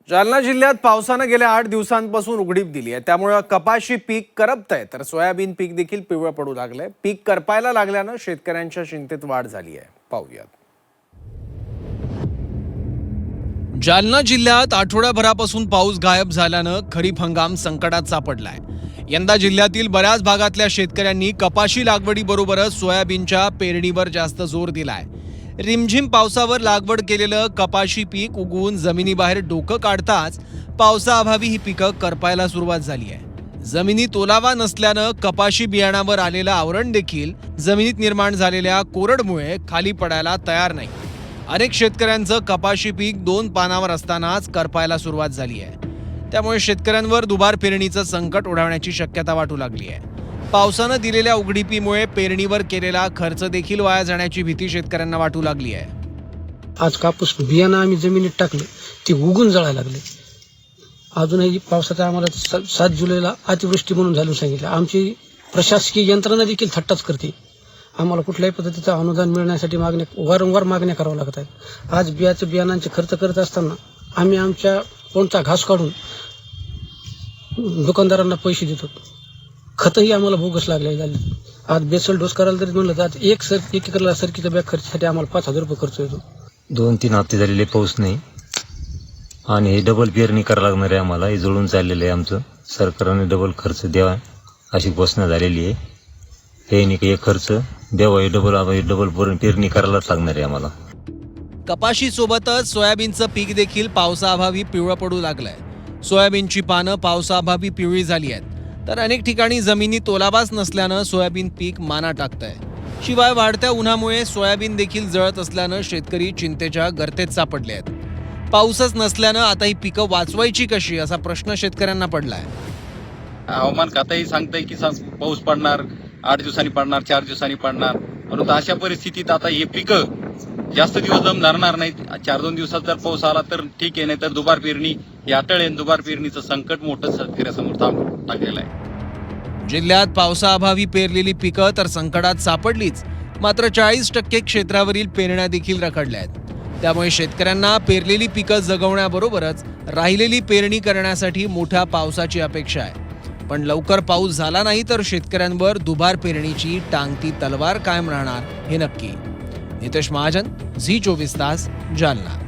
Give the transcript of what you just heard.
जालना जिल्ह्यात पावसानं गेल्या 8 दिवसांपासून उघडीप दिली आहे। त्यामुळे कपाशी पीक करपतंय तर सोयाबीन पीक देखील पिवळं पडू लागलंय। पीक करपायला लागल्यानं शेतकऱ्यांच्या चिंतेत वाढ झाली आहे। पाहूयात। जालना जिल्ह्यात आठवड्याभरापासून पाऊस गायब झाल्यानं खरीप हंगाम संकटात सापडलाय। यंदा जिल्ह्यातील बऱ्याच भागातल्या शेतकऱ्यांनी कपाशी लागवडीबरोबरच सोयाबीनच्या पेरणीवर जास्त जोर दिलाय। रिमझिम पावसावर लागवड केलेलं कपाशी पीक उगवून जमिनीबाहेर डोकं काढताच पावसाअभावी ही पिकं करपायला सुरुवात झाली आहे। जमिनीत ओलावा नसल्यानं कपाशी बियाणावर आलेलं आवरण देखील जमिनीत निर्माण झालेल्या कोरडमुळे खाली पडायला तयार नाही। अनेक शेतकऱ्यांचं कपाशी पीक 2 पानावर असतानाच करपायला सुरुवात झाली आहे। त्यामुळे शेतकऱ्यांवर दुबार पेरणीचं संकट ओढवण्याची शक्यता वाटू लागली आहे। पावसानं दिलेल्या उघडीपीमुळे पेरणीवर केलेला खर्च देखील वाया जाण्याची भीती शेतकऱ्यांना वाटू लागली आहे। आज कापूस बियाणं आम्ही जमिनीत टाकले, ती उगून जळायला लागले। अजूनही पावसाचा आम्हाला 7 जुलैला अतिवृष्टी म्हणून झाली सांगितलं। आमची प्रशासकीय यंत्रणा देखील थट्टाच करते। आम्हाला कुठल्याही पद्धतीचं अनुदान मिळण्यासाठी वारंवार मागण्या कराव्या लागत आहेत। आज बियाणांचे खर्च करत असताना आम्ही आमच्या कोणता घास काढून दुकानदारांना पैसे देतो। खतही आम्हाला बोगस लागले झाले। आज बेसल डोस करायला तरी म्हणलं तर आज एक एकरला सरकीचा बॅग खर्चासाठी आम्हाला 5,000 रुपये खर्च येतो। 2-3 हप्ते झालेले पाऊस नाही आणि हे डबल पेरणी करायला लागणार आहे आम्हाला। हे जुळून चाललेलं आहे आमचं। सरकारने डबल खर्च द्यावा अशी घोषणा झालेली आहे। हे नाही की खर्च द्यावा, हे डबल पेरणी करायलाच लागणार आहे आम्हाला। कपाशी सोबतच सोयाबीनचं पीक देखील पावसाअभावी पिवळं पडू लागलंय। सोयाबीनची पानं पावसाअभावी पिवळी झाली आहेत, तर अनेक ठिकाणी जमिनीत ओलावाच नसल्यानं सोयाबीन पीक माना टाकतंय। शिवाय वाढत्या उन्हामुळे सोयाबीन देखील जळत असल्यानं शेतकरी चिंतेच्या गर्तेत सापडले आहेत। पाऊसच नसल्यानं आता ही पिकं वाचवायची कशी असा प्रश्न शेतकऱ्यांना पडलाय। हवामान खातंही सांगतंय की पाऊस पडणार, 8 दिवसांनी पडणार, 4 दिवसांनी पडणार। परंतु अशा परिस्थितीत आता हे पिकं जास्त दिवस दम धरणार नाहीत। 4-2 दिवसात जर पाऊस आला तर ठीक आहे, नाही तर दुबार पेरणी ही अटळेन। दुबार पेरणीचं संकट मोठं शेतकऱ्यासमोर टाकलेलं आहे। जिल्ह्यात पावसाअभावी पेरलेली पिकं तर संकटात सापडलीच, मात्र 40% क्षेत्रावरील पेरण्या देखील रखडल्या आहेत। त्यामुळे शेतकऱ्यांना पेरलेली पिकं जगवण्याबरोबरच राहिलेली पेरणी करण्यासाठी मोठ्या पावसाची अपेक्षा आहे। पण लवकर पाऊस झाला नाही तर शेतकऱ्यांवर दुबार पेरणीची टांगती तलवार कायम राहणार हे नक्की। नितेश महाजन, झी 24 तास, जालना।